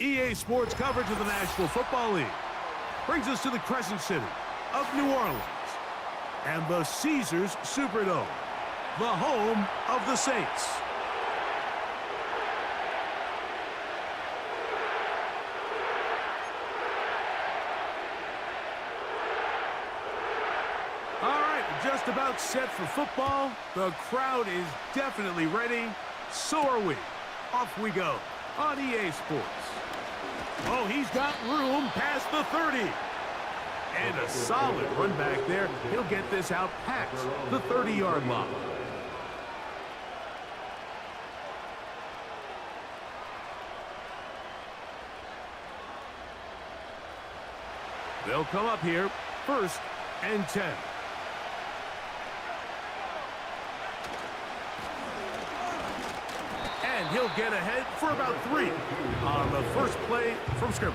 EA Sports coverage of the National Football League brings us to the Crescent City of New Orleans and the Caesars Superdome, the home of the Saints. All right, just about set for football. The crowd is definitely ready. So are we. Off we go on EA Sports. Oh, he's got room past the 30. And a solid run back there. He'll get this out past the 30-yard line. They'll come up here, 1st and 10. And he'll get ahead for about 3 on the first play from scrimmage.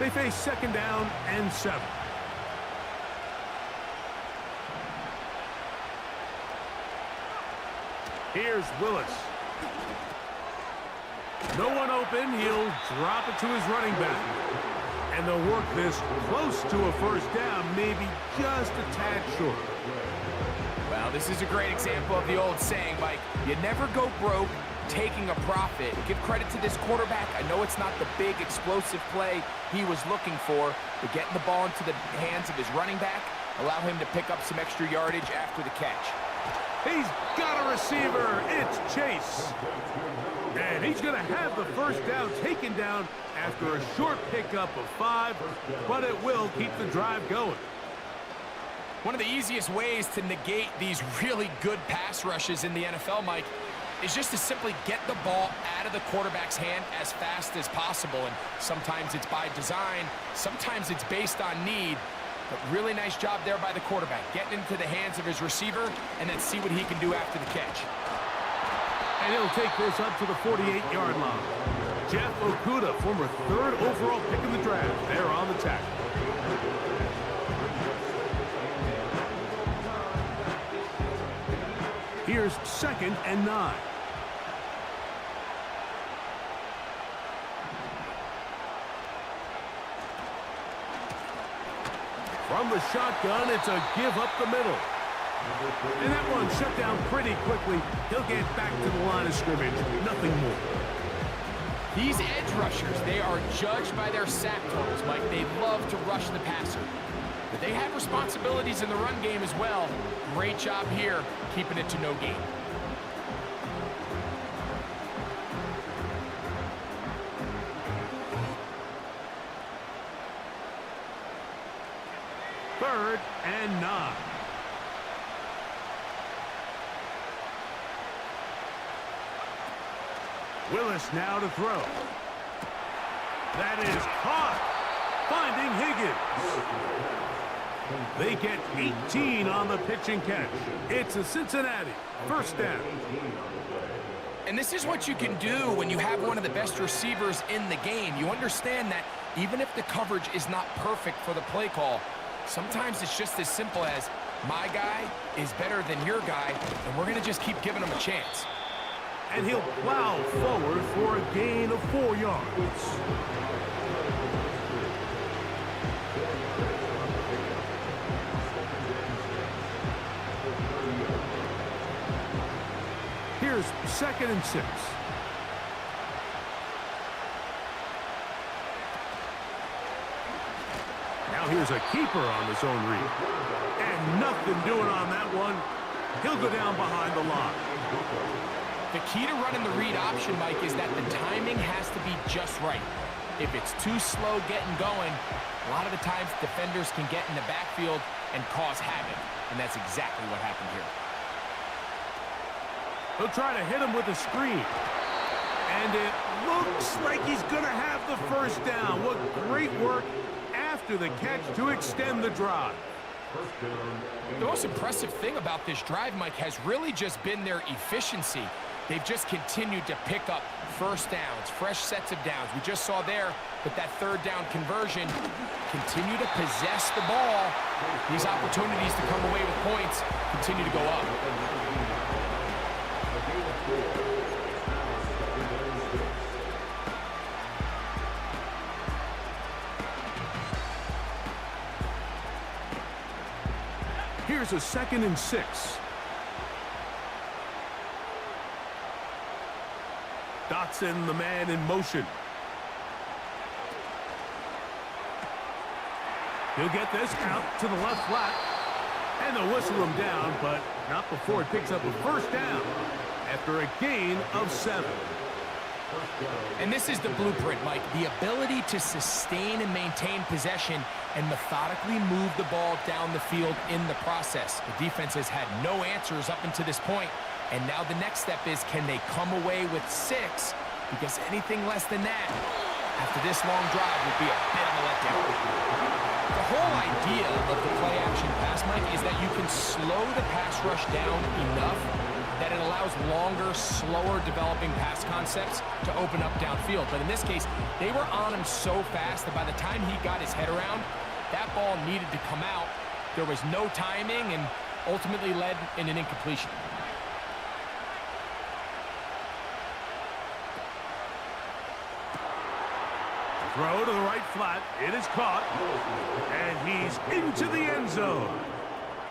They face 2nd down and 7. Here's Willis. No one open. He'll drop it to his running back. And they'll work this close to a 1st down, maybe just a tad short. Well, this is a great example of the old saying, Mike, you never go broke taking a profit. Give credit to this quarterback. I know it's not the big explosive play he was looking for, but getting the ball into the hands of his running back, allow him to pick up some extra yardage after the catch. He's got a receiver. It's Chase. And he's going to have the 1st down taken down after a short pickup of 5, but it will keep the drive going. One of the easiest ways to negate these really good pass rushes in the NFL, Mike, is just to simply get the ball out of the quarterback's hand as fast as possible. And sometimes it's by design, sometimes it's based on need. But really nice job there by the quarterback, getting into the hands of his receiver, and then see what he can do after the catch. And he'll take this up to the 48-yard line. Jeff Okudah, former 3rd overall pick in the draft, there on the tackle. Here's 2nd and 9. From the shotgun, it's a give up the middle. And that one shut down pretty quickly. He'll get back to the line of scrimmage. Nothing more. These edge rushers, they are judged by their sack totals, Mike. They love to rush the passer. But they have responsibilities in the run game as well. Great job here, keeping it to no gain. Third and 9. Willis now to throw. That is caught. Finding Higgins. They get 18 on the pitch and catch. It's a Cincinnati 1st down. And this is what you can do when you have one of the best receivers in the game. You understand that even if the coverage is not perfect for the play call, sometimes it's just as simple as my guy is better than your guy, and we're going to just keep giving him a chance. And he'll plow forward for a gain of 4 yards. Here's 2nd and 6. Now here's a keeper on the zone read. And nothing doing on that one. He'll go down behind the line. The key to running the read option, Mike, is that the timing has to be just right. If it's too slow getting going, a lot of the times defenders can get in the backfield and cause havoc. And that's exactly what happened here. He'll try to hit him with a screen. And it looks like he's going to have the 1st down. What great work after the catch to extend the drive. The most impressive thing about this drive, Mike, has really just been their efficiency. They've just continued to pick up first downs, fresh sets of downs. We just saw there with that third down conversion, continue to possess the ball. These opportunities to come away with points continue to go up. Here's a 2nd and 6. Dotson, the man in motion. He'll get this out to the left flat. And they'll whistle him down, but not before it picks up a first down after a gain of 7. And this is the blueprint, Mike. The ability to sustain and maintain possession and methodically move the ball down the field in the process. The defense has had no answers up until this point, and now the next step is, can they come away with 6? Because anything less than that, after this long drive, would be a bit of a letdown. The whole idea of the play-action pass, Mike, is that you can slow the pass rush down enough that it allows longer, slower developing pass concepts to open up downfield. But in this case, they were on him so fast that by the time he got his head around, that ball needed to come out. There was no timing and ultimately led in an incompletion. Throw to the right flat. It is caught. And he's into the end zone.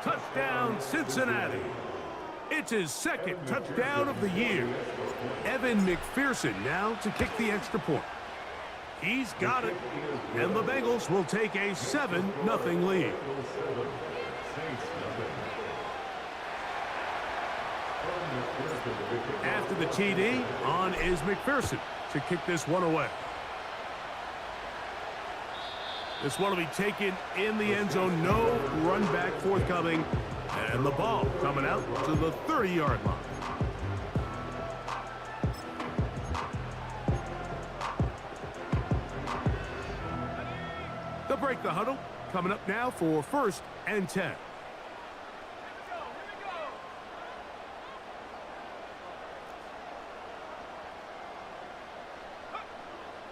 Touchdown, Cincinnati. It's his 2nd touchdown of the year. Evan McPherson now to kick the extra point. He's got it. And the Bengals will take a 7-0 lead. After the TD, on is McPherson to kick this one away. This one will be taken in the end zone. No run back forthcoming. And the ball coming out to the 30-yard line. They'll break the huddle. Coming up now for 1st and 10.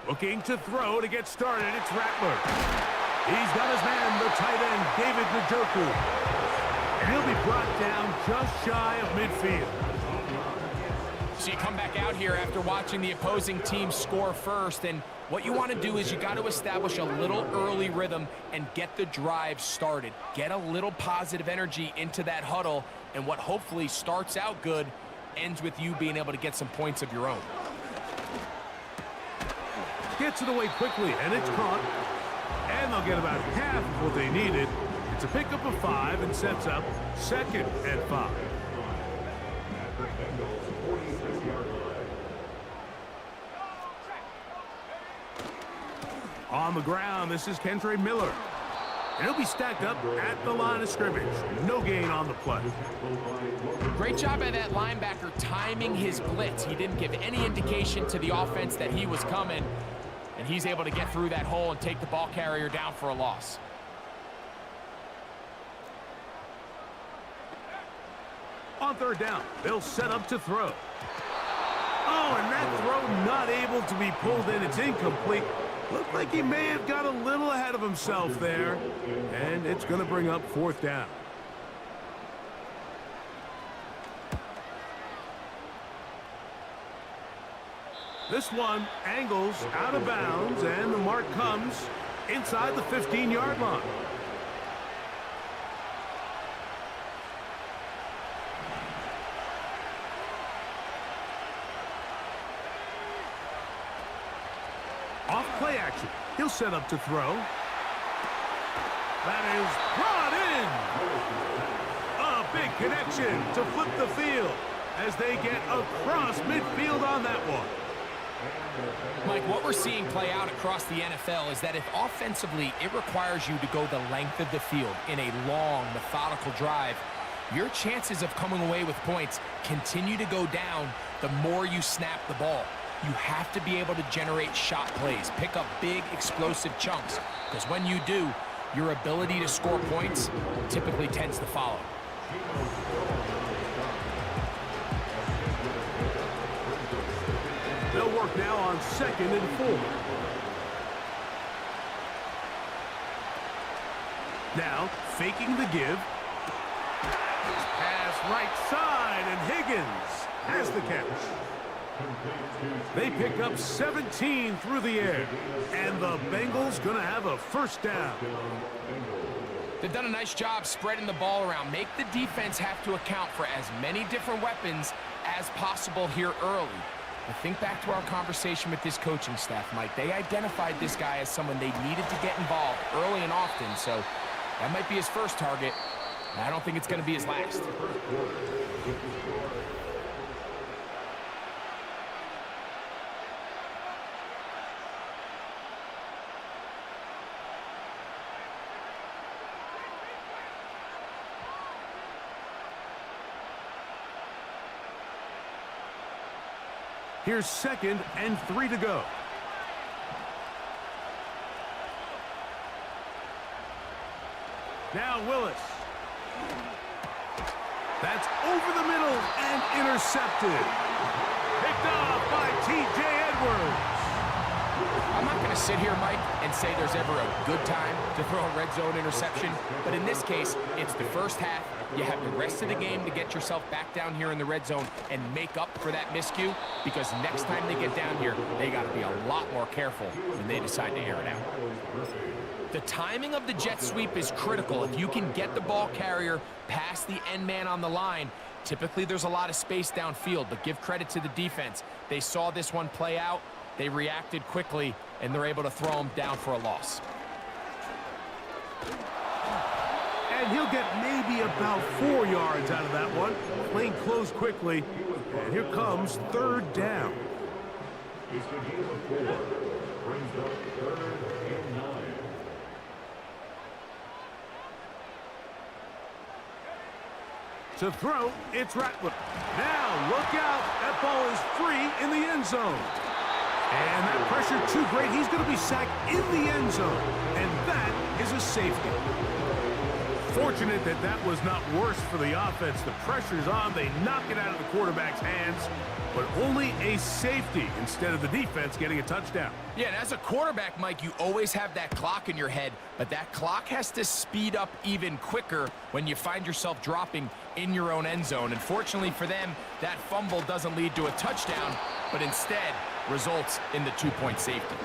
Looking to throw to get started. It's Rattler. He's got his man, the tight end, David Njoku. And he'll be brought down just shy of midfield. So you come back out here after watching the opposing team score first, and what you want to do is you got to establish a little early rhythm and get the drive started. Get a little positive energy into that huddle, and what hopefully starts out good ends with you being able to get some points of your own. Gets it away quickly, and it's caught. And they'll get about half of what they needed. It's a pickup of 5 and sets up 2nd and 5. On the ground, this is Kendre Miller. And he'll be stacked up at the line of scrimmage. No gain on the play. Great job by that linebacker timing his blitz. He didn't give any indication to the offense that he was coming. And he's able to get through that hole and take the ball carrier down for a loss. On 3rd down, they'll set up to throw. Oh, and that throw not able to be pulled in. It's incomplete. Looked like he may have got a little ahead of himself there. And it's going to bring up 4th down. This one angles out of bounds, and the mark comes inside the 15-yard line. Off play action. He'll set up to throw. That is brought in. A big connection to flip the field as they get across midfield on that one. Mike, what we're seeing play out across the NFL is that if offensively it requires you to go the length of the field in a long, methodical drive, your chances of coming away with points continue to go down the more you snap the ball. You have to be able to generate shot plays, pick up big, explosive chunks, because when you do, your ability to score points typically tends to follow. work now on 2nd and 4. Now, faking the give. Pass right side, and Higgins has the catch. They pick up 17 through the air, and the Bengals going to have a first down. They've done a nice job spreading the ball around. Make the defense have to account for as many different weapons as possible here early. But think back to our conversation with this coaching staff, Mike. They identified this guy as someone they needed to get involved early and often, so that might be his first target. I don't think it's going to be his last. Here's 2nd and 3 to go. Now Willis. That's over the middle and intercepted. Picked off by T.J. Edwards. I'm not going to sit here, Mike, and say there's ever a good time to throw a red zone interception, but in this case, it's the first half. You have the rest of the game to get yourself back down here in the red zone and make up for that miscue, because next time they get down here, they got to be a lot more careful when they decide to air it out. The timing of the jet sweep is critical. If you can get the ball carrier past the end man on the line, typically there's a lot of space downfield, but give credit to the defense. They saw this one play out, they reacted quickly, and they're able to throw him down for a loss. And he'll get maybe about 4 yards out of that one. Playing close quickly. And here comes 3rd down. To throw, it's Rattler. Now, look out. That ball is free in the end zone. And that pressure too great. He's going to be sacked in the end zone. And that is a safety. Fortunate that that was not worse for the offense. The pressure's on. They knock it out of the quarterback's hands. But only a safety instead of the defense getting a touchdown. Yeah, and as a quarterback, Mike, you always have that clock in your head, but that clock has to speed up even quicker when you find yourself dropping in your own end zone. And fortunately for them, that fumble doesn't lead to a touchdown, but instead results in the 2-point safety.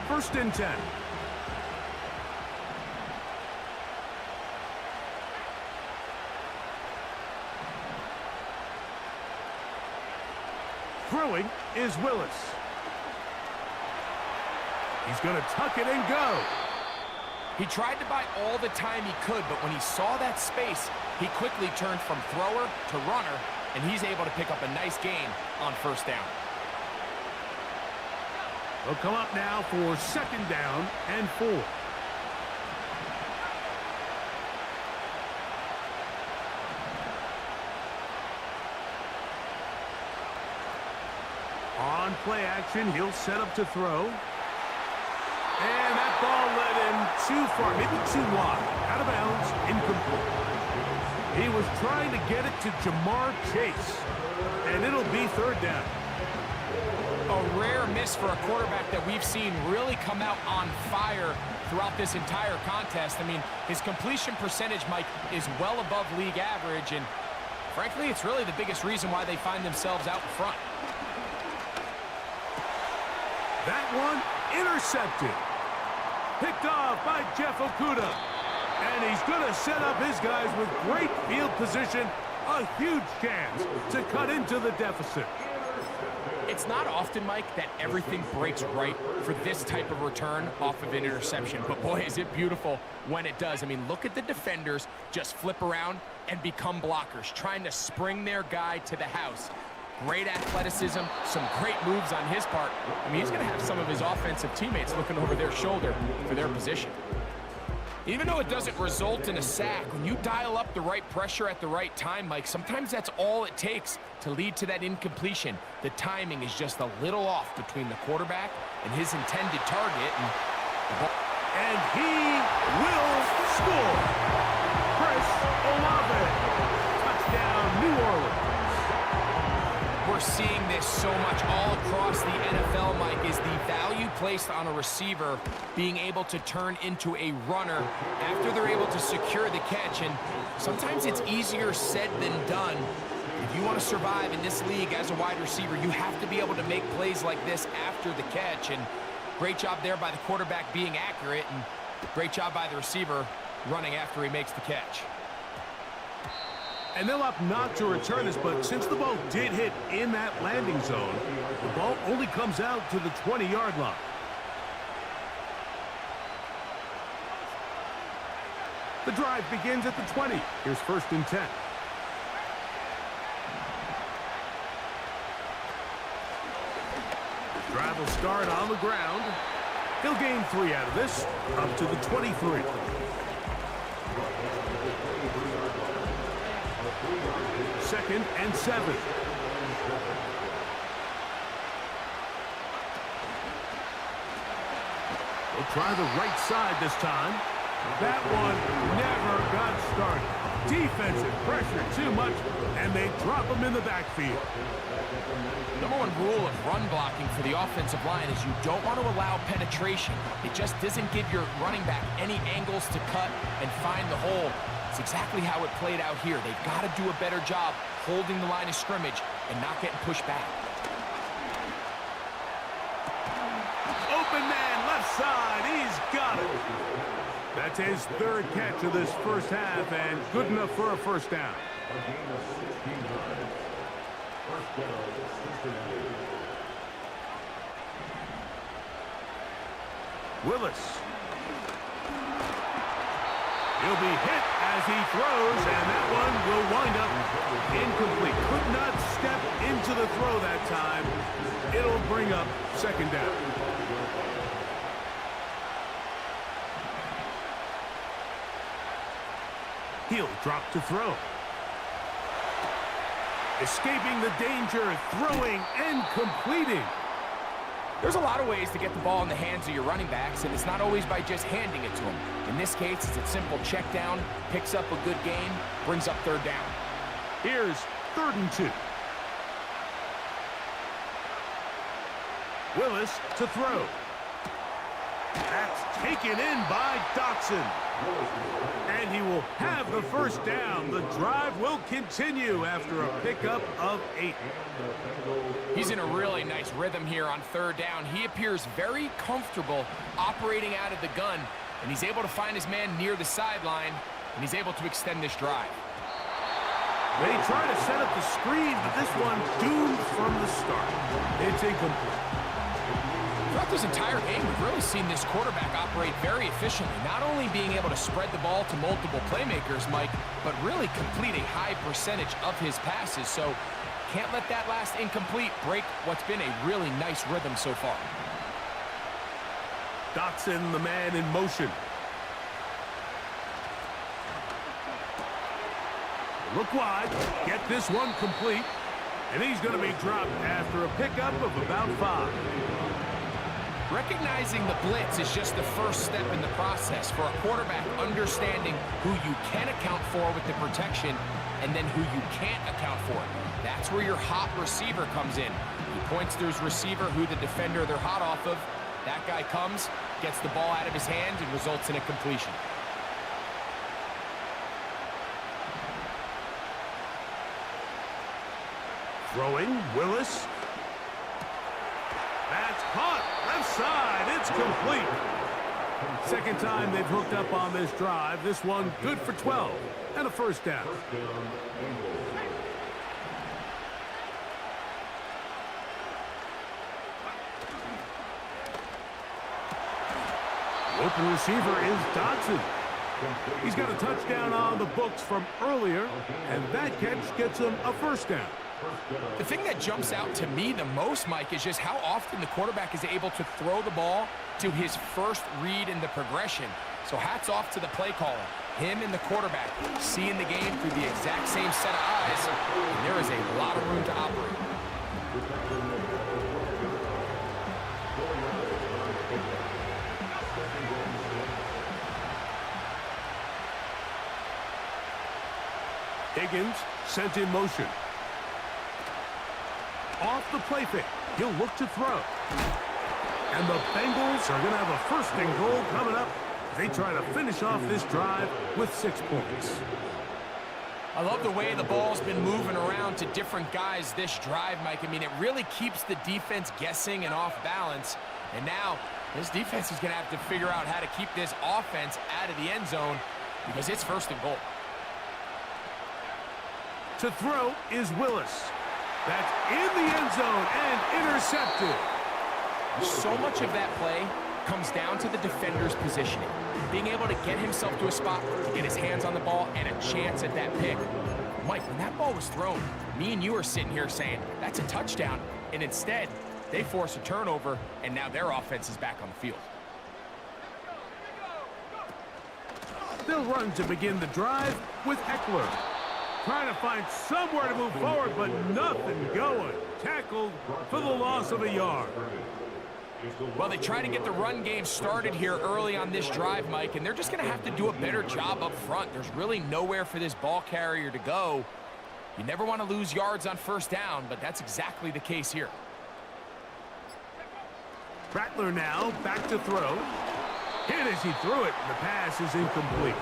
First and 10. Throwing is Willis. He's going to tuck it and go. He tried to buy all the time he could, but when he saw that space, he quickly turned from thrower to runner, and he's able to pick up a nice gain on first down. They'll come up now for 2nd down and 4. On play action, he'll set up to throw. And that ball led him too far, maybe too wide. Out of bounds, incomplete. He was trying to get it to Jamar Chase. And it'll be 3rd down. A rare miss for a quarterback that we've seen really come out on fire throughout this entire contest. I mean, his completion percentage, Mike, is well above league average, and frankly, it's really the biggest reason why they find themselves out in front. That one intercepted. Picked off by Jeff Okudah. And he's going to set up his guys with great field position. A huge chance to cut into the deficit. It's not often, Mike, that everything breaks right for this type of return off of an interception. But boy, is it beautiful when it does. I mean, look at the defenders just flip around and become blockers, trying to spring their guy to the house. Great athleticism, some great moves on his part. I mean, he's going to have some of his offensive teammates looking over their shoulder for their position. Even though it doesn't result in a sack, when you dial up the right pressure at the right time, Mike, sometimes that's all it takes to lead to that incompletion. The timing is just a little off between the quarterback and his intended target. And he will score. Chris Olave. Touchdown, New Orleans. We're seeing this so much all across the NFL, Mike, is the value placed on a receiver being able to turn into a runner after they're able to secure the catch. And sometimes it's easier said than done. If you want to survive in this league as a wide receiver, you have to be able to make plays like this after the catch. And great job there by the quarterback being accurate, and great job by the receiver running after he makes the catch. And they'll opt not to return this, but since the ball did hit in that landing zone, the ball only comes out to the 20-yard line. The drive begins at the 20. Here's 1st and 10. The drive will start on the ground. He'll gain 3 out of this, up to the 23. Second and 7. They'll try the right side this time. That one never got started. Defensive pressure too much, and they drop him in the backfield. Number one rule of run blocking for the offensive line is you don't want to allow penetration. It just doesn't give your running back any angles to cut and find the hole. It's exactly how it played out here. They've got to do a better job holding the line of scrimmage and not getting pushed back. Open man, left side, he's got it. That's his 3rd catch of this first half, and good enough for a 1st down. Willis. He'll be hit as he throws, and that one will wind up incomplete. Could not step into the throw that time. It'll bring up 2nd down. He'll drop to throw. Escaping the danger, throwing and completing. There's a lot of ways to get the ball in the hands of your running backs, and it's not always by just handing it to them. In this case, it's a simple check down, picks up a good gain, brings up 3rd down. Here's 3rd and 2. Willis to throw. That's taken in by Dotson. And he will have the 1st down. The drive will continue after a pickup of 8. He's in a really nice rhythm here on 3rd down. He appears very comfortable operating out of the gun, and he's able to find his man near the sideline, and he's able to extend this drive. They try to set up the screen, but this one doomed from the start. It's incomplete. Throughout this entire game, we've really seen this quarterback operate very efficiently, not only being able to spread the ball to multiple playmakers, Mike, but really complete a high percentage of his passes. So can't let that last incomplete break what's been a really nice rhythm so far. Dotson, the man in motion. Look wide, get this one complete, and he's going to be dropped after a pickup of about 5. Recognizing the blitz is just the first step in the process for a quarterback understanding who you can account for with the protection and then who you can't account for. That's where your hot receiver comes in. He points to his receiver who the defender they're hot off of. That guy comes, gets the ball out of his hand, and results in a completion. Throwing, Willis. That's caught, left side, it's complete. 2nd time they've hooked up on this drive. This one good for 12 and a 1st down. The open receiver is Dotson. He's got a touchdown on the books from earlier, and that catch gets him a 1st down. The thing that jumps out to me the most, Mike, is just how often the quarterback is able to throw the ball to his first read in the progression. So hats off to the play caller. Him and the quarterback seeing the game through the exact same set of eyes, and there is a lot of room to operate. Higgins sent in motion. Off the play fake. He'll look to throw. And the Bengals are going to have a first and goal coming up. They try to finish off this drive with 6 points. I love the way the ball's been moving around to different guys this drive, Mike. I mean, it really keeps the defense guessing and off balance. And now this defense is going to have to figure out how to keep this offense out of the end zone because it's first and goal. To throw is Willis. That's in the end zone and intercepted. So much of that play comes down to the defender's positioning. Being able to get himself to a spot, to get his hands on the ball, and a chance at that pick. Mike, when that ball was thrown, me and you are sitting here saying, that's a touchdown. And instead, they force a turnover, and now their offense is back on the field. They'll run to begin the drive with Eckler. Trying to find somewhere to move forward, but nothing going. Tackled for the loss of a yard. Well, they try to get the run game started here early on this drive, Mike, and they're just going to have to do a better job up front. There's really nowhere for this ball carrier to go. You never want to lose yards on first down, but that's exactly the case here. Rattler now back to throw. Hit as he threw it. The pass is incomplete.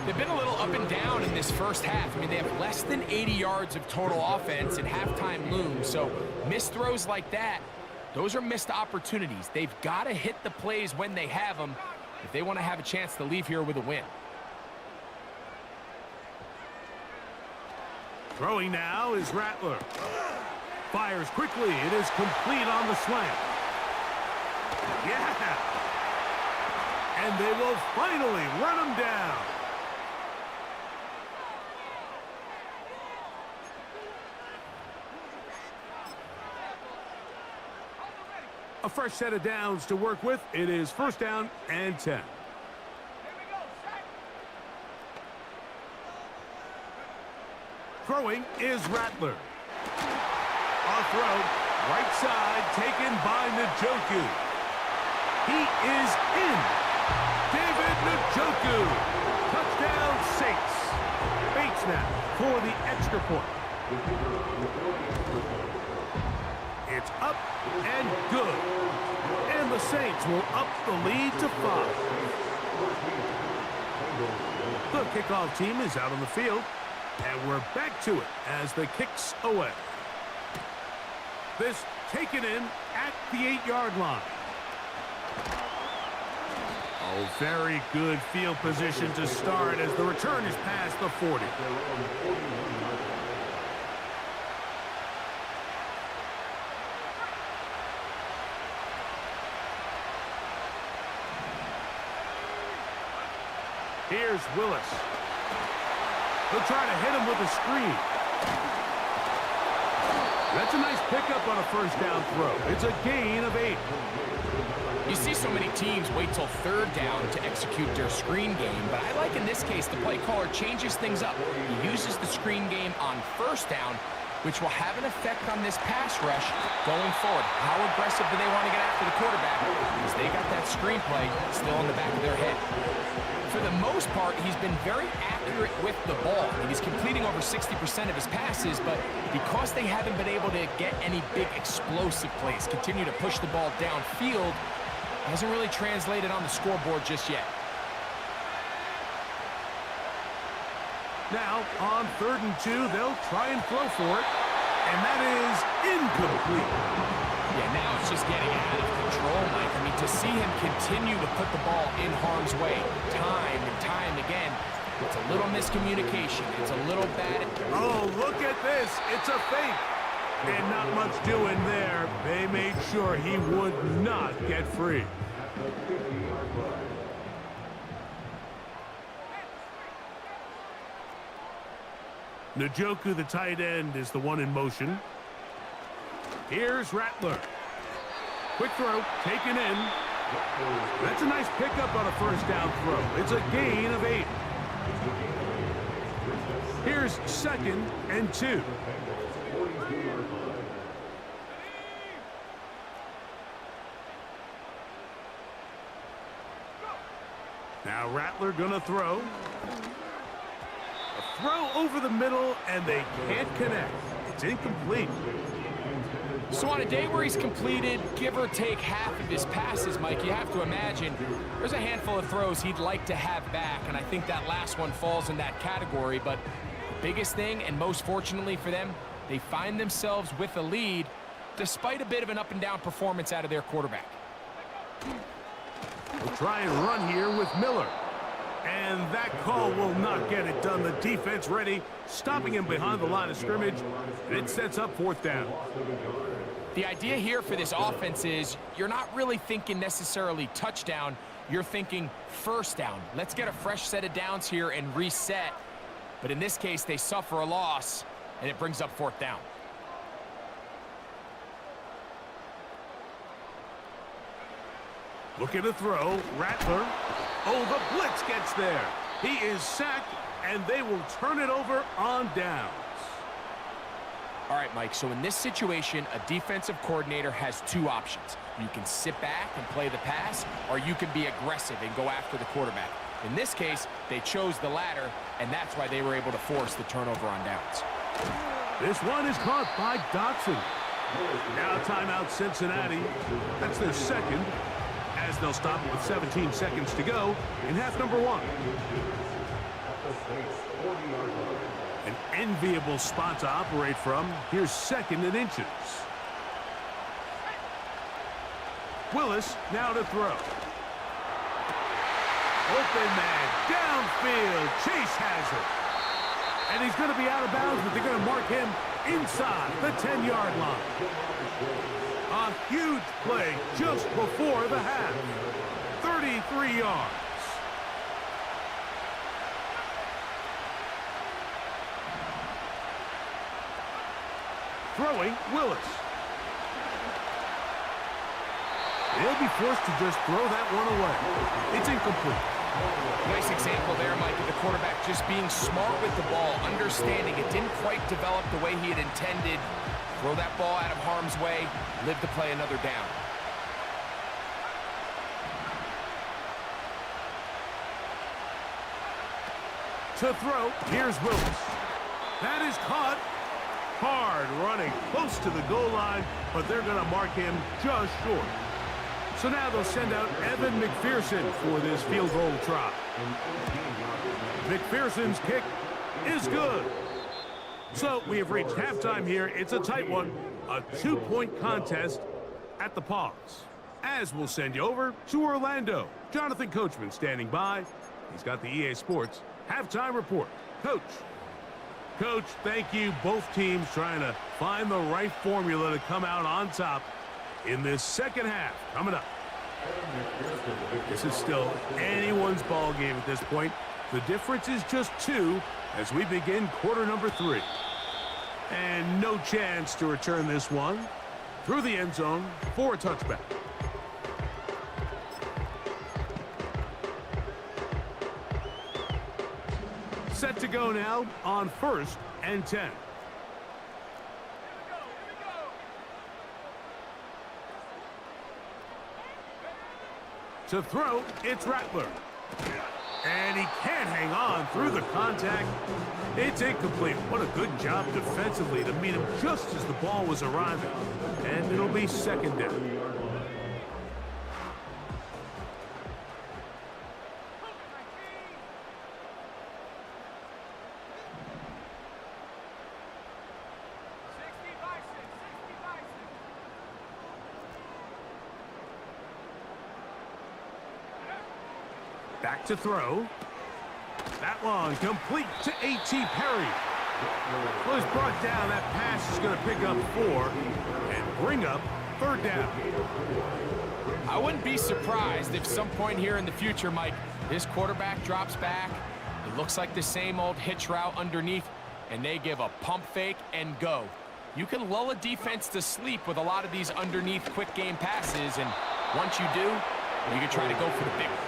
They've been a little up and down in this first half. I mean, they have less than 80 yards of total offense and halftime looms. So missed throws like that, those are missed opportunities. They've got to hit the plays when they have them if they want to have a chance to leave here with a win. Throwing now is Rattler. Fires quickly. It is complete on the slant. Yeah! And they will finally run him down. A fresh set of downs to work with. It is first down and 10. Throwing is Rattler. Off road, right side, taken by Njoku. He is in. David Njoku. Touchdown Saints. Bates now for the extra point. It's up and good. And the Saints will up the lead to 5. The kickoff team is out on the field. And we're back to it as the kick's away. This taken in at the 8-yard line. Oh, very good field position to start as the return is past the 40. Here's Willis. He'll try to hit him with a screen. That's a nice pickup on a first down throw. It's a gain of 8. You see so many teams wait till third down to execute their screen game, but I like in this case the play caller changes things up. He uses the screen game on first down, which will have an effect on this pass rush going forward. How aggressive do they want to get after the quarterback? Because they got that screen play still in the back of their head. For the most part, he's been very accurate with the ball. I mean, he's completing over 60% of his passes, but because they haven't been able to get any big explosive plays, continue to push the ball downfield, hasn't really translated on the scoreboard just yet. Now, on 3rd and 2, they'll try and throw for it, and that is incomplete. Yeah, now it's just getting out of control, Mike. I mean, to see him continue to put the ball in harm's way time and time again, it's a little miscommunication. It's a little bad. Oh, look at this. It's a fake. And not much doing there. They made sure he would not get free. Njoku, the tight end, is the one in motion. Here's Rattler. Quick throw, taken in. That's a nice pickup on a first down throw. It's a gain of 8. Here's 2nd and 2. Now Rattler gonna throw. A throw over the middle, and they can't connect. It's incomplete. So on a day where he's completed, give or take half of his passes, Mike, you have to imagine there's a handful of throws he'd like to have back, and I think that last one falls in that category. But the biggest thing, and most fortunately for them, they find themselves with a lead despite a bit of an up-and-down performance out of their quarterback. We'll try and run here with Miller. And that call will not get it done. The defense ready, stopping him behind the line of scrimmage, and it sets up 4th down. The idea here for this offense is you're not really thinking necessarily touchdown. You're thinking first down. Let's get a fresh set of downs here and reset. But in this case, they suffer a loss, and it brings up 4th down. Looking to throw, Rattler. Oh, the blitz gets there. He is sacked, and they will turn it over on downs. All right, Mike, so in this situation, a defensive coordinator has 2 options. You can sit back and play the pass, or you can be aggressive and go after the quarterback. In this case, they chose the latter, and that's why they were able to force the turnover on downs. This one is caught by Dotson. Now timeout Cincinnati. That's their 2nd, as they'll stop with 17 seconds to go in half number 1. An enviable spot to operate from. Here's 2nd and inches. Willis now to throw. Open man, downfield. Chase has it. And he's going to be out of bounds, but they're going to mark him inside the 10-yard line. A huge play just before the half. 33 yards. Throwing, Willis. They'll be forced to just throw that one away. It's incomplete. Nice example there, Mike, of the quarterback just being smart with the ball, understanding it didn't quite develop the way he had intended. Throw that ball out of harm's way, live to play another down. To throw, here's Willis. That is caught. Hard running, close to the goal line, but they're going to mark him just short. So now they'll send out Evan McPherson for this field goal try. McPherson's kick is good. So we have reached halftime here. It's a tight one, a 2-point contest at the pause. As we'll send you over to Orlando. Jonathan Coachman standing by. He's got the EA Sports halftime report. Coach. Coach, thank you. Both teams trying to find the right formula to come out on top in this second half. Coming up. This is still anyone's ball game at this point. The difference is just 2 as we begin quarter number 3. And no chance to return this one through the end zone for a touchback. Set to go now on 1st and 10. To throw, it's Rattler. And he can't hang on through the contact. It's incomplete. What a good job defensively to meet him just as the ball was arriving. And it'll be 2nd down. Back to throw. That one complete to A.T. Perry. Was brought down. That pass is going to pick up 4 and bring up 3rd down. I wouldn't be surprised if some point here in the future, Mike, this quarterback drops back. It looks like the same old hitch route underneath, and they give a pump fake and go. You can lull a defense to sleep with a lot of these underneath quick game passes, and once you do, You can try to go for the big one.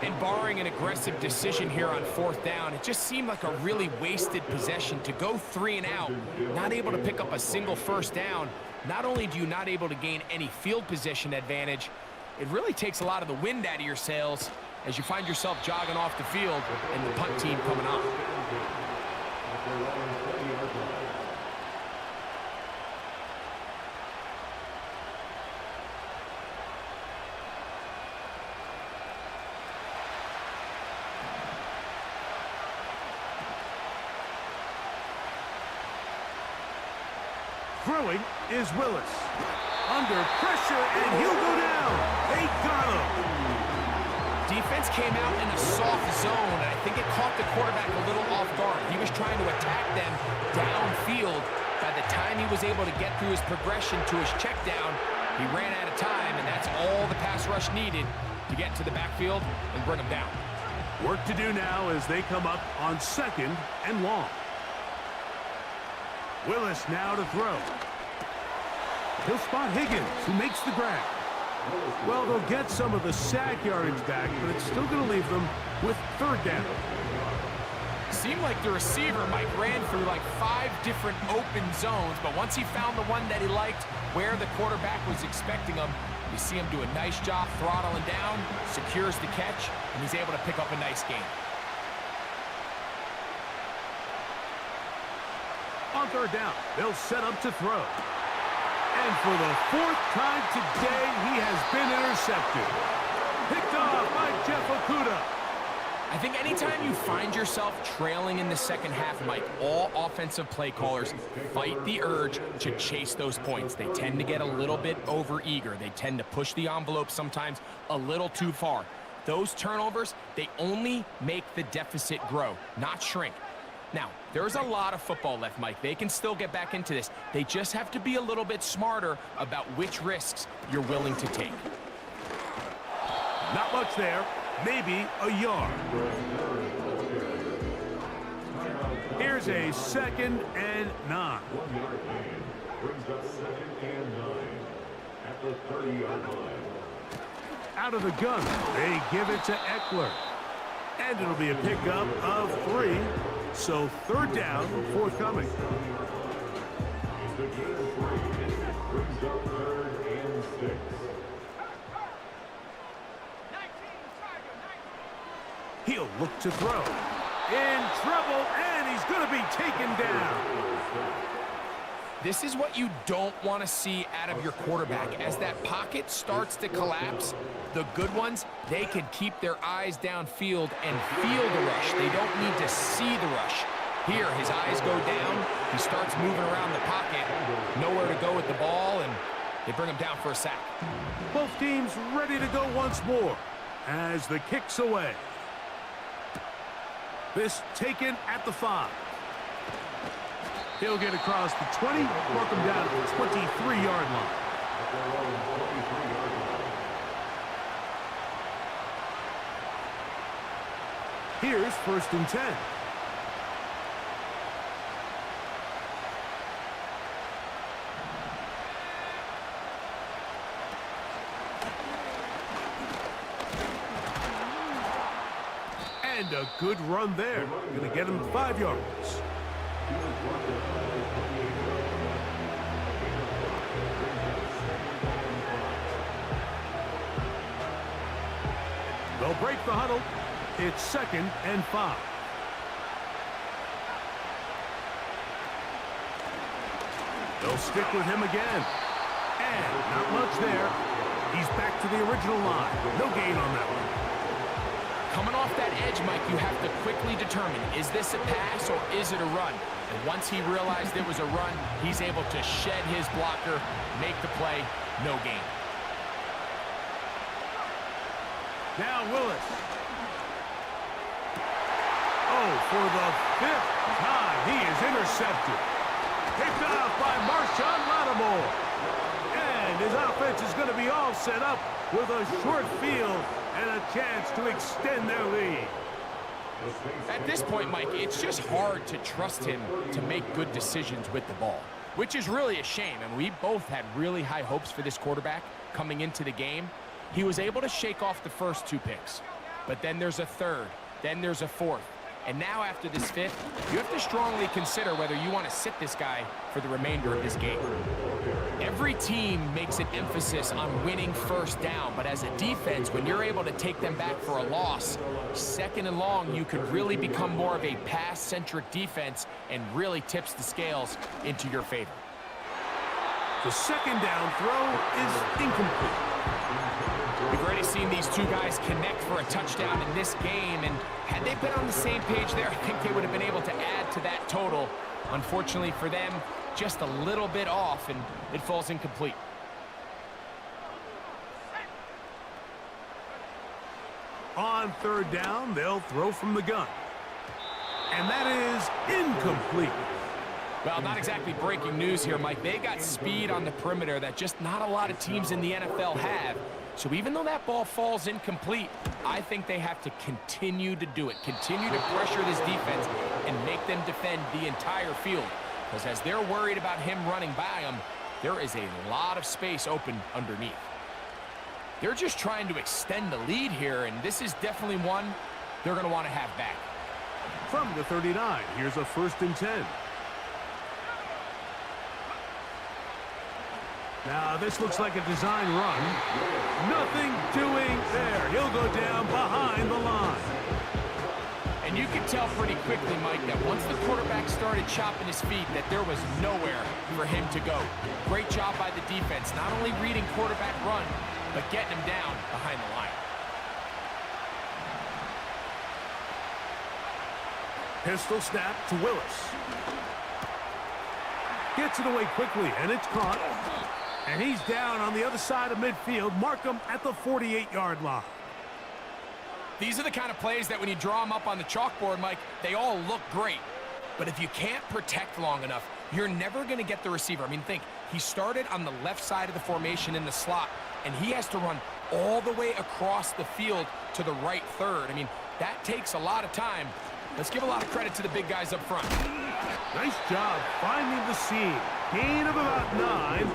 And barring an aggressive decision here on 4th down, it just seemed like a really wasted possession to go 3 and out, not able to pick up a single 1st down. Not only do you not able to gain any field position advantage, it really takes a lot of the wind out of your sails as you find yourself jogging off the field and the punt team coming on. Throwing is Willis. Under pressure, and he'll go down. They got him. Defense came out in a soft zone, and I think it caught the quarterback a little off guard. He was trying to attack them downfield. By the time he was able to get through his progression to his check down, he ran out of time, and that's all the pass rush needed to get to the backfield and bring him down. Work to do now as they come up on 2nd and long. Willis now to throw. He'll spot Higgins, who makes the grab. Well, they'll get some of the sack yardage back, but it's still going to leave them with 3rd down. Seemed like the receiver, Mike, ran through like 5 different open zones, but once he found the one that he liked, where the quarterback was expecting him, you see him do a nice job throttling down, secures the catch, and he's able to pick up a nice gain. On 3rd down, they'll set up to throw. And for the 4th time today, he has been intercepted. Picked off by Jeff Okudah. I think anytime you find yourself trailing in the 2nd half, Mike, all offensive play callers fight the urge to chase those points. They tend to get a little bit overeager. They tend to push the envelope sometimes a little too far. Those turnovers, they only make the deficit grow, not shrink. Now, there's a lot of football left, Mike. They can still get back into this. They just have to be a little bit smarter about which risks you're willing to take. Not much there. Maybe a yard. Here's a 2nd and 9. Out of the gun, they give it to Eckler. And it'll be a pickup of 3. So 3rd down forthcoming. He'll look to throw. In trouble, and he's going to be taken down. This is what you don't want to see out of your quarterback. As that pocket starts to collapse, the good ones, they can keep their eyes downfield and feel the rush. They don't need to see the rush. Here, his eyes go down. He starts moving around the pocket. Nowhere to go with the ball, and they bring him down for a sack. Both teams ready to go once more as the kick's away. This taken at the 5. He'll get across the 20, mark him down at the 23-yard line. Here's 1st and 10. And a good run there. Going to get him 5 yards. They'll break the huddle. It's 2nd and 5. They'll stick with him again. And not much there. He's back to the original line. No gain on that one. Coming off that edge, Mike, you have to quickly determine, is this a pass or is it a run? And once he realized it was a run, he's able to shed his blocker, make the play, no gain. Now Willis. Oh, for the 5th time, he is intercepted. Picked off by Marshawn Lattimore. And his offense is going to be all set up with a short field and a chance to extend their lead. At this point, Mike, it's just hard to trust him to make good decisions with the ball, which is really a shame. And we both had really high hopes for this quarterback coming into the game. He was able to shake off the first 2 picks, but then there's a third, then there's a fourth. And now after this 5th, you have to strongly consider whether you want to sit this guy for the remainder of this game. Every team makes an emphasis on winning first down, but as a defense, when you're able to take them back for a loss, 2nd and long, you could really become more of a pass-centric defense and really tips the scales into your favor. The 2nd down throw is incomplete. We've already seen these 2 guys connect for a touchdown in this game, and had they been on the same page there, I think they would have been able to add to that total. Unfortunately for them, just a little bit off, and it falls incomplete. On 3rd down, they'll throw from the gun. And that is incomplete. Well, not exactly breaking news here, Mike. They got speed on the perimeter that just not a lot of teams in the NFL have. So even though that ball falls incomplete, I think they have to continue to do it. Continue to pressure this defense and make them defend the entire field. Because as they're worried about him running by them, there is a lot of space open underneath. They're just trying to extend the lead here, and this is definitely one they're going to want to have back. From the 39, here's a 1st and 10. Now, this looks like a design run. Nothing doing there. He'll go down behind the line. And you can tell pretty quickly, Mike, that once the quarterback started chopping his feet, that there was nowhere for him to go. Great job by the defense, not only reading quarterback run, but getting him down behind the line. Pistol snap to Willis. Gets it away quickly, and it's caught. And he's down on the other side of midfield. Mark him at the 48-yard line. These are the kind of plays that when you draw them up on the chalkboard, Mike, they all look great. But if you can't protect long enough, you're never going to get the receiver. I mean, think, he started on the left side of the formation in the slot, and he has to run all the way across the field to the right third. I mean, that takes a lot of time. Let's give a lot of credit to the big guys up front. Nice job finding the seam. Gain of about 9.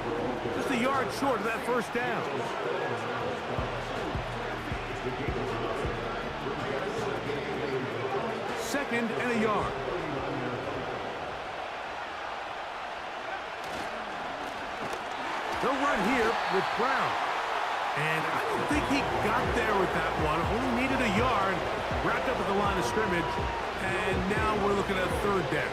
Just a yard short of that 1st down. Second and a yard. They'll run here with Brown. And I don't think he got there with that one. Only needed a yard. Wrapped up at the line of scrimmage. And now we're looking at 3rd down.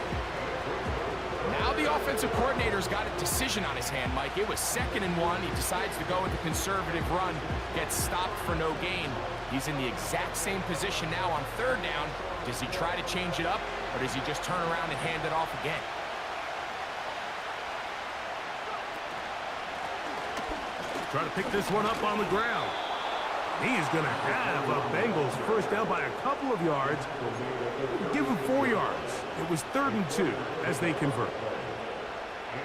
Now the offensive coordinator's got a decision on his hand, Mike. It was 2nd and 1. He decides to go with the conservative run. Gets stopped for no gain. He's in the exact same position now on 3rd down. Does he try to change it up, or does he just turn around and hand it off again? Try to pick this one up on the ground. He's going to have a Bengals 1st down by a couple of yards. Give him 4 yards. It was 3rd and 2 as they convert.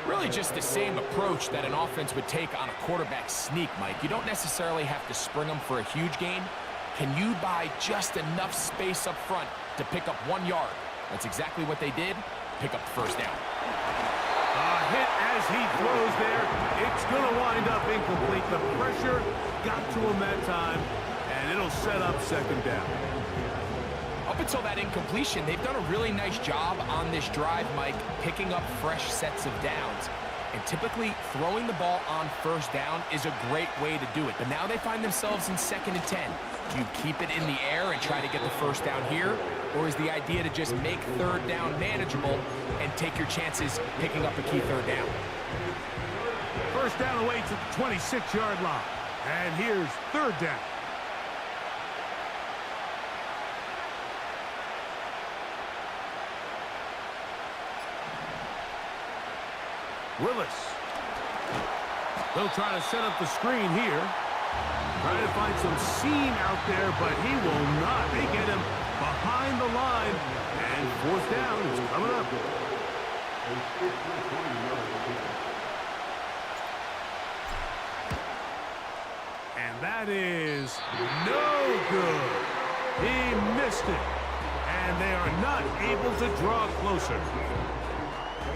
Really just the same approach that an offense would take on a quarterback sneak, Mike. You don't necessarily have to spring them for a huge gain. Can you buy just enough space up front to pick up 1 yard? That's exactly what they did. Pick up the 1st down. A hit as he throws there. It's going to wind up incomplete. The pressure got to him that time, and it'll set up 2nd down. Up until that incompletion, they've done a really nice job on this drive, Mike, picking up fresh sets of downs. And typically, throwing the ball on 1st down is a great way to do it. But now they find themselves in 2nd and 10. Do you keep it in the air and try to get the 1st down here? Or is the idea to just make 3rd down manageable and take your chances picking up a key 3rd down? 1st down away to the 26-yard line. And here's 3rd down. Willis. They'll try to set up the screen here. Trying to find some seam out there, but he will not. They get him behind the line. And 4th down is coming up. And that is no good. He missed it. And they are not able to draw closer.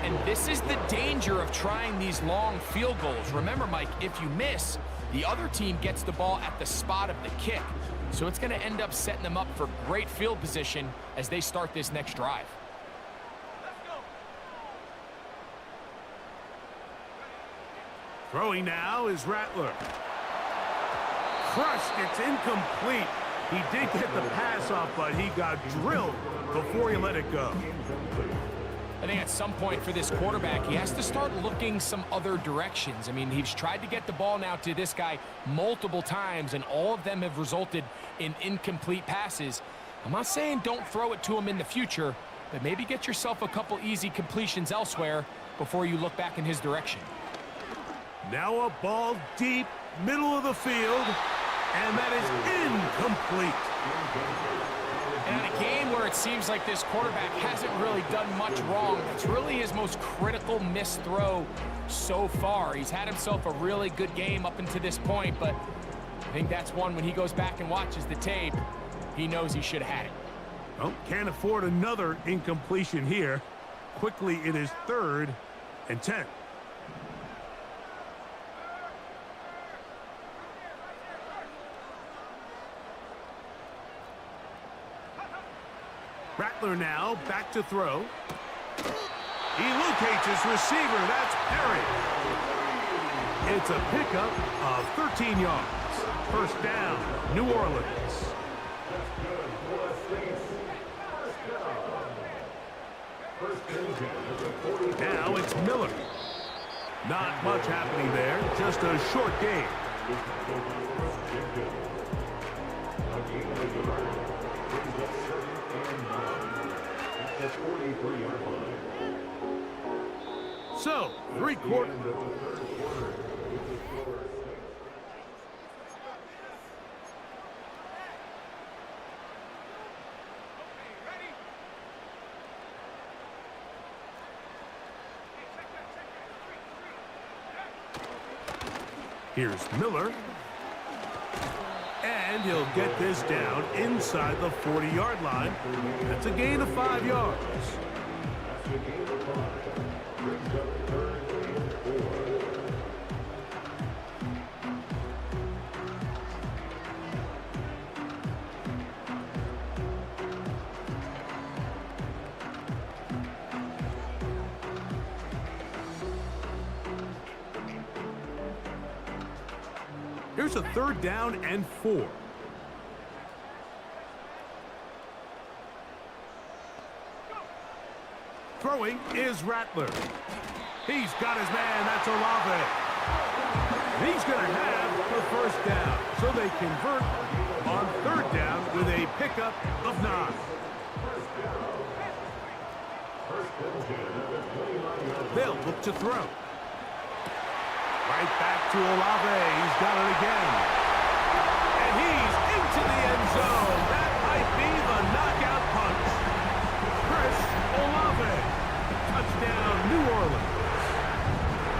And this is the danger of trying these long field goals. Remember, Mike, if you miss, the other team gets the ball at the spot of the kick. So it's going to end up setting them up for great field position as they start this next drive. Throwing now is Rattler. Crushed, it's incomplete. He did get the pass off, but he got drilled before he let it go. I think at some point for this quarterback, he has to start looking some other directions. I mean, he's tried to get the ball now to this guy multiple times, and all of them have resulted in incomplete passes. I'm not saying don't throw it to him in the future, but maybe get yourself a couple easy completions elsewhere before you look back in his direction. Now a ball deep, middle of the field, and that is incomplete. And in a game where it seems like this quarterback hasn't really done much wrong, it's really his most critical missed throw so far. He's had himself a really good game up until this point, but I think that's one when he goes back and watches the tape, he knows he should have had it. Well, can't afford another incompletion here. Quickly, it is 3rd and 10. Rattler now back to throw. He locates his receiver. That's Perry. It's a pickup of 13 yards. First down, New Orleans. Now it's Miller. Not much happening there. Just a short game. So, 3/4. Here's Miller. And he'll get this down inside the 40-yard line. That's a gain of 5 yards. Here's a 3rd down and 4. Throwing is Rattler. He's got his man. That's Olave. He's going to have the first down. So they convert on 3rd down with a pickup of 9. They'll look to throw. Right back to Olave. He's got it again. And he's into the end zone. That might be the knockout punch. Chris Olave. Touchdown, New Orleans.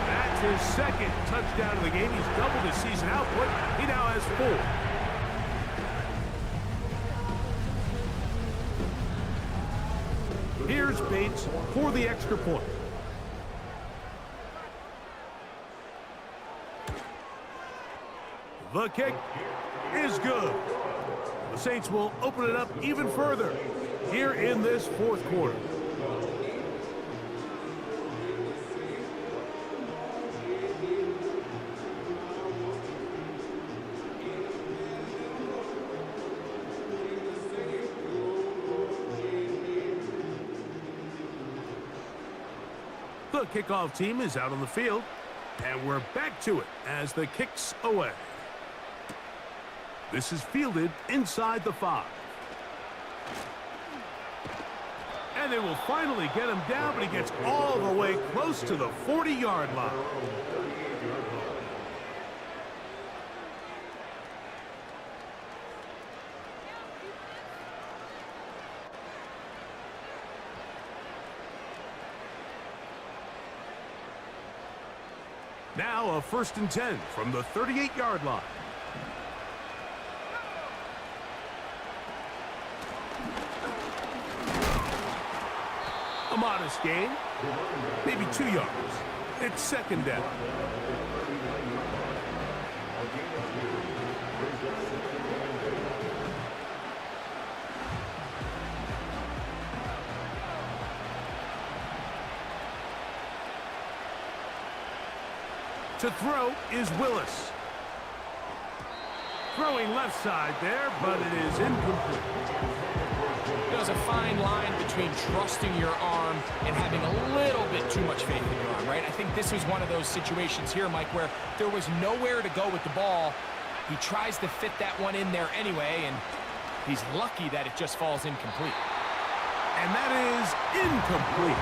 That's his 2nd touchdown of the game. He's doubled his season output. He now has 4. Here's Bates for the extra point. The kick is good. The Saints will open it up even further here in this 4th quarter. The kickoff team is out on the field, and we're back to it as the kick's away. This is fielded inside the 5. And they will finally get him down, but he gets all the way close to the 40-yard line. Now a 1st and 10 from the 38-yard line. A modest gain, Maybe 2 yards. It's second down. To throw is Willis. Throwing left side there, but it is incomplete. There's a fine line between trusting your arm and having a little bit too much faith in your arm, right? I think this was one of those situations here, Mike, where there was nowhere to go with the ball. He tries to fit that one in there anyway, and he's lucky that it just falls incomplete. And that is incomplete.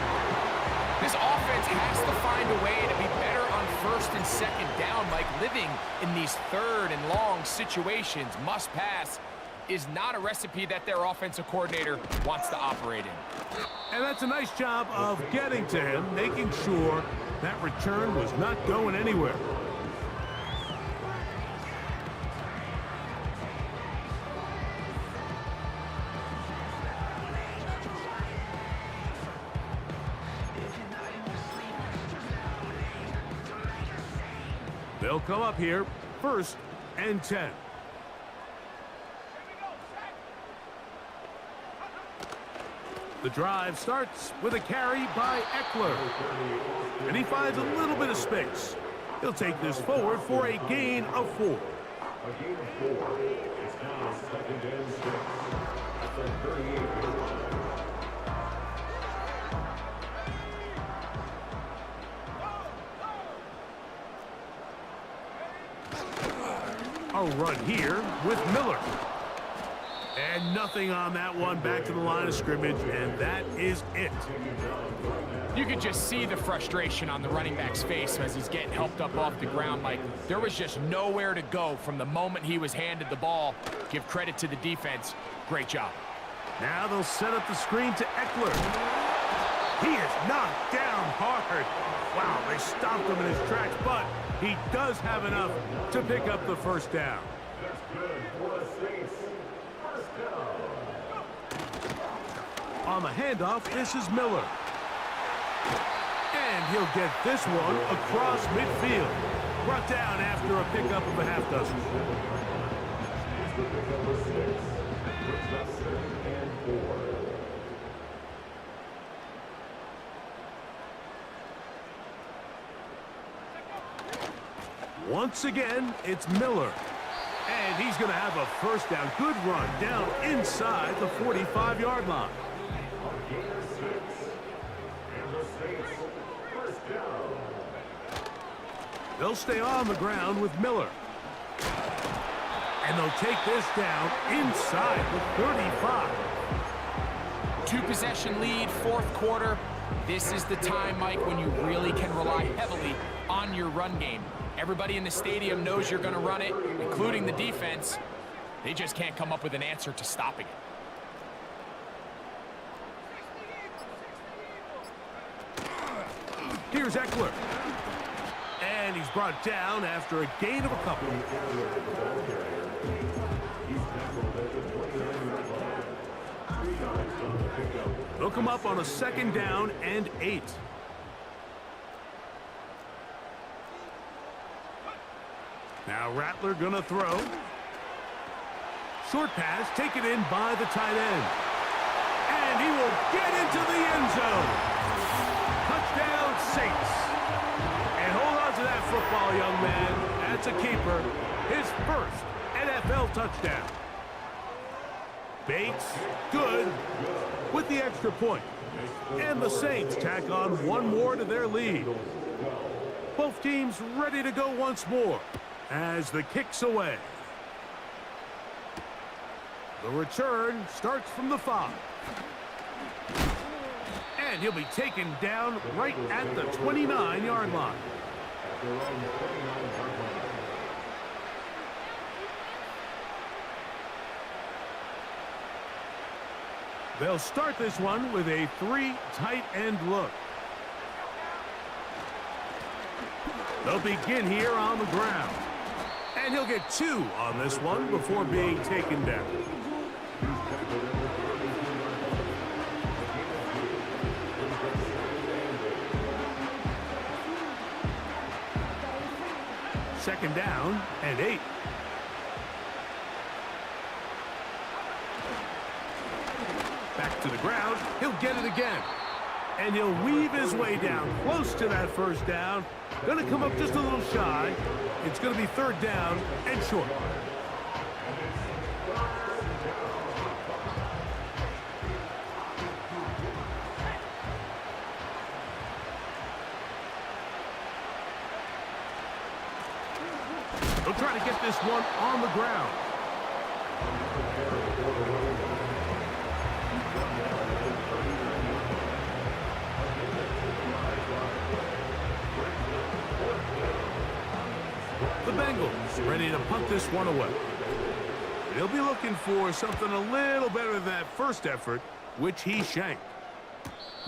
This offense has to find a way to be better on first and second down, Mike. Living in these third and long situations, must pass, is not a recipe that their offensive coordinator wants to operate in. And that's a nice job of getting to him, making sure that return was not going anywhere. They'll come up here, 1st and 10. The drive starts with a carry by Eckler. And he finds a little bit of space. He'll take this forward for a gain of 4. A gain of 4. It's now 2nd and 6. At the 38. A run here with Miller. And nothing on that one, back to the line of scrimmage, and that is it. You could just see the frustration on the running back's face as he's getting helped up off the ground, Mike. There was just nowhere to go from the moment he was handed the ball. Give credit to the defense. Great job. Now they'll set up the screen to Eckler. He is knocked down hard. Wow, they stopped him in his tracks, but he does have enough to pick up the 1st down. That's good for the Saints. 1st down. On the handoff, this is Miller. And he'll get this one across midfield. Brought down after a pickup of a half dozen. It's the pickup of 6. Brings up 2nd and 4. Once again, it's Miller. And he's going to have a 1st down. Good run down inside the 45-yard line. They'll stay on the ground with Miller. And they'll take this down inside the 35. 2-possession lead, 4th quarter. This is the time, Mike, when you really can rely heavily on your run game. Everybody in the stadium knows you're going to run it, including the defense. They just can't come up with an answer to stopping it. Here's Eckler. And he's brought down after a gain of a couple. They'll come up on a 2nd down and 8. Now Rattler gonna throw. Short pass taken in by the tight end. And he will get into the end zone. Touchdown Saints. And hold on to that football, young man. That's a keeper. His 1st NFL touchdown. Bates, good, with the extra point. And the Saints tack on one more to their lead. Both teams ready to go once more as the kick's away. The return starts from the 5. And he'll be taken down right at the 29-yard line. They'll start this one with a 3 tight end look. They'll begin here on the ground. And he'll get 2 on this one before being taken down. second down and 8. Back to the ground. He'll get it again. And he'll weave his way down close to that first down. Going to come up just a little shy. It's going to be third down and short. They'll try to get this one on the ground. The Bengals ready to punt this one away. They'll be looking for something a little better than that first effort, which he shanked.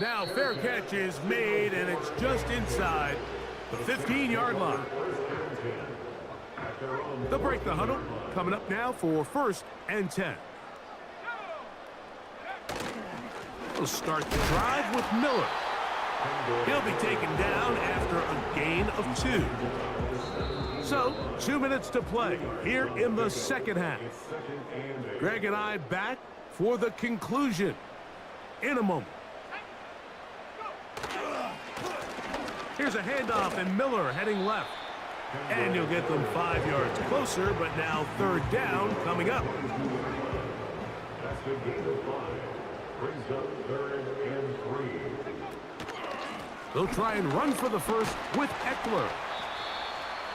Now, fair catch is made, and it's just inside the 15-yard line. They'll break the huddle. Coming up now for first and 10. We'll start the drive with Miller. He'll be taken down after a gain of 2. So, 2 minutes to play here in the second half. Greg and I back for the conclusion in a moment. Here's a handoff, and Miller heading left. And you'll get them 5 yards closer, but now third down coming up. That's the gain of 5. Brings up third and 3. They'll try and run for the first with Eckler.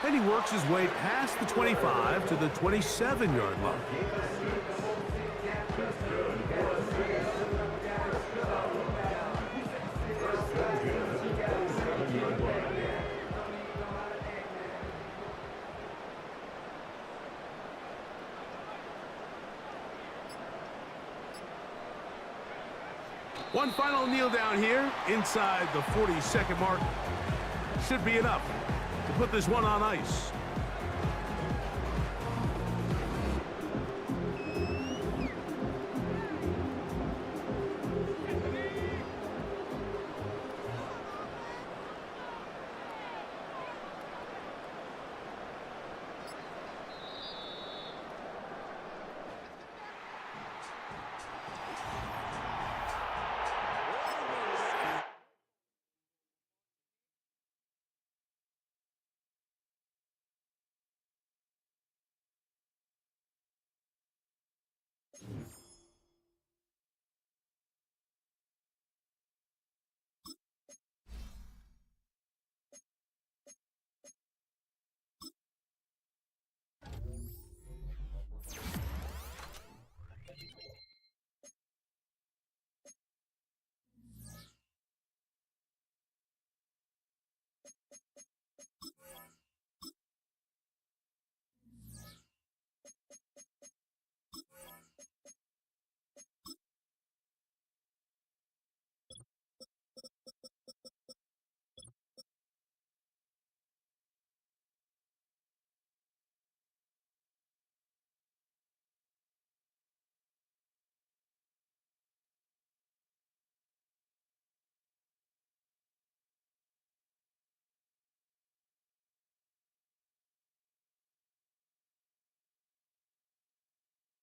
And he works his way past the 25 to the 27-yard line. One final kneel down here inside the 40-second mark. Should be enough to put this one on ice.